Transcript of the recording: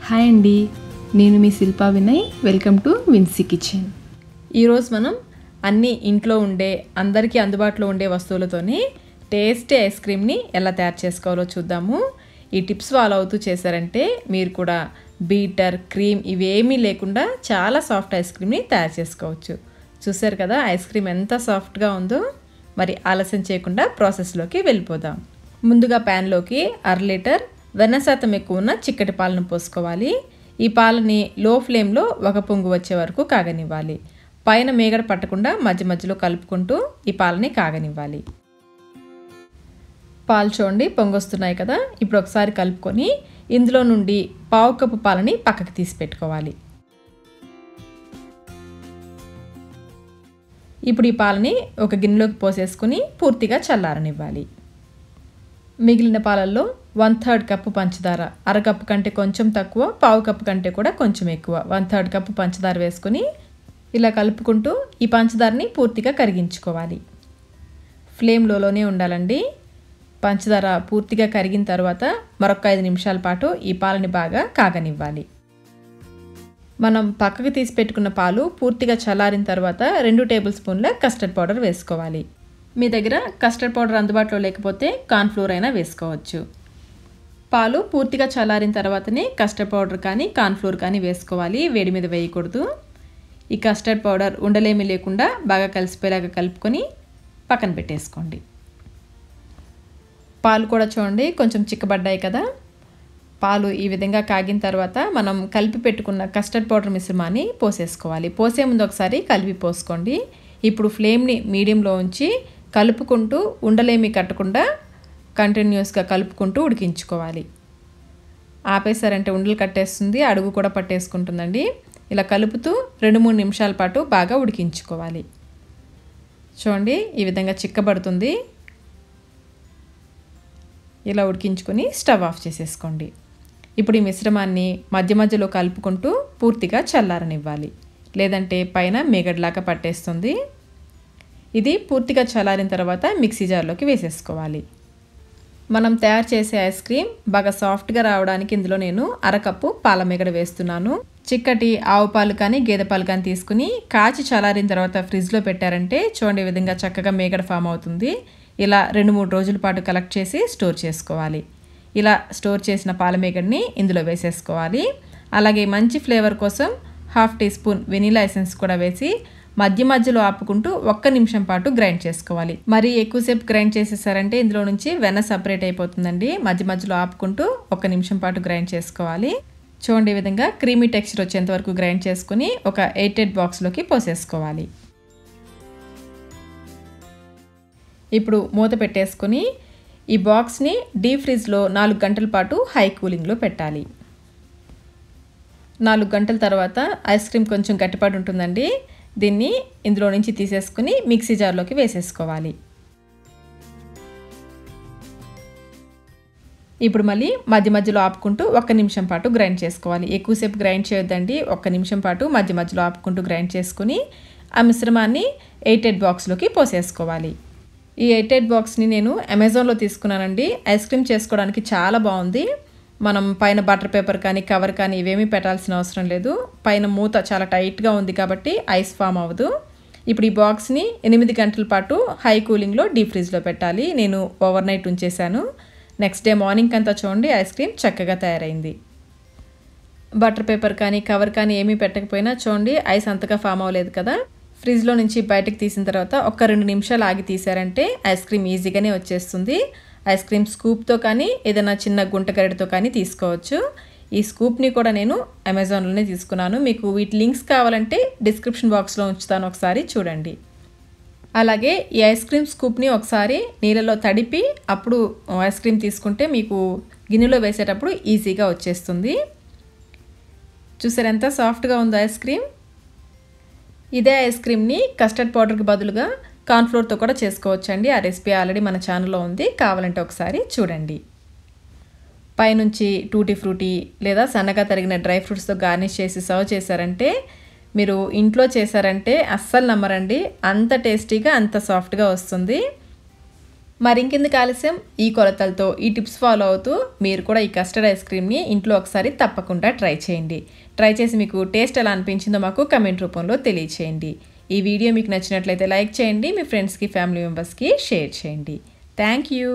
Hi అండి, నేను మీ Shilpa Vinay. Welcome to Vincy kitchen. ఈరోజు మనం అన్ని ఇంట్లో ఉండే అందరికీ అందుబాటులో ఉండే వస్తువులతోనే టేస్టీ ఐస్ క్రీమ్ని ఎలా తయారు చేసుకోవాలో చూద్దాము. ఈ టిప్స్ ఫాలో అవుతూ చేశారంటే మీరు కూడా బీటర్, క్రీమ్ ఇవేమీ లేకుండా చాలా సాఫ్ట్ ఐస్ క్రీమ్ని తయారు చేసుకోవచ్చు. చూసారు కదా ఐస్ క్రీమ్ ఎంత సాఫ్ట్గా ఉందో. మరి ఆలస్యం చేయకుండా ప్రాసెస్లోకి వెళ్ళిపోదాం. ముందుగా ప్యాన్లోకి 1/2 లీటర్ వెన్న శాతం ఎక్కువ ఉన్న చిక్కటి పాలను పోసుకోవాలి. ఈ పాలని లో ఫ్లేమ్లో ఒక పొంగు వచ్చే వరకు కాగనివ్వాలి. పైన మేగడ పట్టకుండా మధ్య మధ్యలో కలుపుకుంటూ ఈ పాలని కాగనివ్వాలి. పాలు చూడండి పొంగొస్తున్నాయి కదా. ఇప్పుడు ఒకసారి కలుపుకొని ఇందులో నుండి 1/2 కప్పు పాలని పక్కకి తీసి పెట్టుకోవాలి. ఇప్పుడు ఈ పాలని ఒక గిన్నెలోకి పోసేసుకుని పూర్తిగా చల్లారనివ్వాలి. మిగిలిన పాలల్లో 1/3 కప్పు పంచదార, 1/2 కప్పు కంటే కొంచెం తక్కువ, 1/2 కప్పు కంటే కూడా కొంచెం ఎక్కువ 1/3 కప్పు పంచదార వేసుకొని ఇలా కలుపుకుంటూ ఈ పంచదారని పూర్తిగా కరిగించుకోవాలి. ఫ్లేమ్ లోనే ఉండాలండి. పంచదార పూర్తిగా కరిగిన తర్వాత మరొక 5 నిమిషాల పాటు ఈ పాలని బాగా కాగనివ్వాలి. మనం పక్కకు తీసి పెట్టుకున్న పాలు పూర్తిగా చల్లారిన తర్వాత 2 టేబుల్ స్పూన్ల కస్టర్డ్ పౌడర్ వేసుకోవాలి. మీ దగ్గర కస్టర్డ్ పౌడర్ అందుబాటులో లేకపోతే కార్న్ఫ్లోర్ అయినా వేసుకోవచ్చు. పాలు పూర్తిగా చల్లారిన తర్వాతనే కస్టర్డ్ పౌడర్ కానీ కార్న్ఫ్లోర్ కానీ వేసుకోవాలి. వేడి మీద వేయకూడదు. ఈ కస్టర్డ్ పౌడర్ ఉండలేమి లేకుండా బాగా కలిసిపోయేలాగా కలుపుకొని పక్కన పెట్టేసుకోండి. పాలు కూడా చూడండి కొంచెం చిక్కబడ్డాయి కదా. పాలు ఈ విధంగా కాగిన తర్వాత మనం కలిపి పెట్టుకున్న కస్టర్డ్ పౌడర్ మిశ్రమాన్ని పోసేసుకోవాలి. పోసే ముందు ఒకసారి కలిపి పోసుకోండి. ఇప్పుడు ఫ్లేమ్ని మీడియంలో ఉంచి కలుపుకుంటూ ఉండలేమి కట్టకుండా కంటిన్యూస్గా కలుపుకుంటూ ఉడికించుకోవాలి. ఆపేసారంటే ఉండలు కట్టేస్తుంది, అడుగు కూడా పట్టేసుకుంటుందండి. ఇలా కలుపుతూ 2-3 నిమిషాల పాటు బాగా ఉడికించుకోవాలి. చూడండి ఈ విధంగా చిక్కబడుతుంది. ఇలా ఉడికించుకొని స్టవ్ ఆఫ్ చేసేసుకోండి. ఇప్పుడు ఈ మిశ్రమాన్ని మధ్య మధ్యలో కలుపుకుంటూ పూర్తిగా చల్లారనివ్వాలి, లేదంటే పైన మేగడ్లాగా పట్టేస్తుంది. ఇది పూర్తిగా చల్లారిన తర్వాత మిక్సీ జార్లోకి వేసేసుకోవాలి. మనం తయారు చేసే ఐస్ క్రీమ్ బాగా సాఫ్ట్గా రావడానికి ఇందులో నేను 1/2 కప్పు పాల మేగడ వేస్తున్నాను. చిక్కటి ఆవు పాలు కానీ గేదె పాలు కానీ తీసుకుని కాచి చల్లారిన తర్వాత ఫ్రిడ్జ్లో పెట్టారంటే చూడండి ఈ విధంగా చక్కగా మేగడ ఫామ్ అవుతుంది. ఇలా 2-3 రోజుల పాటు కలెక్ట్ చేసి స్టోర్ చేసుకోవాలి. ఇలా స్టోర్ చేసిన పాల మేగడ్ని ఇందులో వేసేసుకోవాలి. అలాగే మంచి ఫ్లేవర్ కోసం 1/2 టీ స్పూన్ వెనిలా ఎసెన్స్ కూడా వేసి మధ్య మధ్యలో ఆపుకుంటూ 1 నిమిషం పాటు గ్రైండ్ చేసుకోవాలి. మరి ఎక్కువసేపు గ్రైండ్ చేసేసారంటే ఇందులో నుంచి వెన్న సపరేట్ అయిపోతుందండి. మధ్య మధ్యలో ఆపుకుంటూ 1 నిమిషం పాటు గ్రైండ్ చేసుకోవాలి. చూడండి ఈ విధంగా క్రీమీ టెక్స్చర్ వచ్చేంత వరకు గ్రైండ్ చేసుకుని ఒక ఎయిర్టైట్ బాక్స్లోకి పోసేసుకోవాలి. ఇప్పుడు మూత పెట్టేసుకుని ఈ బాక్స్ని డీప్ ఫ్రిడ్జ్లో 4 గంటల పాటు హై కూలింగ్లో పెట్టాలి. 4 గంటల తర్వాత ఐస్ క్రీమ్ కొంచెం గట్టిపడి ఉంటుందండి. దీన్ని ఇందులో నుంచి తీసేసుకుని మిక్సీ జార్లోకి వేసేసుకోవాలి. ఇప్పుడు మళ్ళీ మధ్య మధ్యలో ఆపుకుంటూ 1 నిమిషం పాటు గ్రైండ్ చేసుకోవాలి. ఎక్కువసేపు గ్రైండ్ చేయొద్దండి. 1 నిమిషం పాటు మధ్య మధ్యలో ఆపుకుంటూ గ్రైండ్ చేసుకుని ఆ మిశ్రమాన్ని ఎయిర్టైట్ బాక్స్లోకి పోసేసుకోవాలి. ఈ ఎయిర్టైట్ బాక్స్ని నేను అమెజాన్లో తీసుకున్నానండి. ఐస్ క్రీమ్ చేసుకోవడానికి చాలా బాగుంది. మనం పైన బటర్ పేపర్ కానీ కవర్ కానీ ఇవేమీ పెట్టాల్సిన అవసరం లేదు. పైన మూత చాలా టైట్గా ఉంది కాబట్టి ఐస్ ఫామ్ అవ్వదు. ఇప్పుడు ఈ బాక్స్ని 8 గంటల పాటు హై కూలింగ్లో డీప్ ఫ్రిడ్జ్లో పెట్టాలి. నేను ఓవర్ నైట్ ఉంచేసాను. నెక్స్ట్ డే మార్నింగ్ అంతా చూడండి ఐస్ క్రీమ్ చక్కగా తయారైంది. బటర్ పేపర్ కానీ కవర్ కానీ ఏమీ పెట్టకపోయినా చూడండి ఐస్ అంతగా ఫామ్ అవ్వలేదు కదా. ఫ్రిడ్జ్లో నుంచి బయటకు తీసిన తర్వాత 1-2 నిమిషాలు ఆగి తీసారంటే ఐస్ క్రీమ్ ఈజీగానే వచ్చేస్తుంది. ఐస్ క్రీమ్ స్కూప్తో కానీ ఏదైనా చిన్న గుంట గరిటతో కానీ తీసుకోవచ్చు. ఈ స్కూప్ని కూడా నేను అమెజాన్లోనే తీసుకున్నాను. మీకు వీటి లింక్స్ కావాలంటే డిస్క్రిప్షన్ బాక్స్లో ఉంచుతాను, ఒకసారి చూడండి. అలాగే ఈ ఐస్ క్రీమ్ స్కూప్ని ఒకసారి నీళ్ళలో తడిపి అప్పుడు ఐస్ క్రీమ్ తీసుకుంటే మీకు గిన్నెలో వేసేటప్పుడు ఈజీగా వచ్చేస్తుంది. చూసారు ఎంత సాఫ్ట్గా ఉందో ఐస్ క్రీమ్. ఇదే ఐస్ క్రీమ్ని కస్టర్డ్ పౌడర్కి బదులుగా కార్న్ఫ్లోర్తో కూడా చేసుకోవచ్చండి. ఆ రెసిపీ ఆల్రెడీ మన ఛానల్లో ఉంది, కావాలంటే ఒకసారి చూడండి. పైనుంచి టూటీ ఫ్రూటీ లేదా సన్నగా తరిగిన డ్రై ఫ్రూట్స్తో గార్నిష్ చేసి సర్వ్ చేశారంటే మీరు ఇంట్లో చేశారంటే అస్సలు నమ్మరండి, అంత టేస్టీగా అంత సాఫ్ట్గా వస్తుంది. మరింకెందుకు ఆలస్యం, ఈ కొలతలతో ఈ టిప్స్ ఫాలో అవుతూ మీరు కూడా ఈ కస్టర్డ్ ఐస్ క్రీమ్ని ఇంట్లో ఒకసారి తప్పకుండా ట్రై చేయండి. ట్రై చేసి మీకు టేస్ట్ ఎలా అనిపించిందో మాకు కమెంట్ రూపంలో తెలియచేయండి. ఈ వీడియో మీకు నచ్చినట్లయితే లైక్ చేయండి, మీ ఫ్రెండ్స్కి ఫ్యామిలీ మెంబర్స్కి షేర్ చేయండి. Thank you.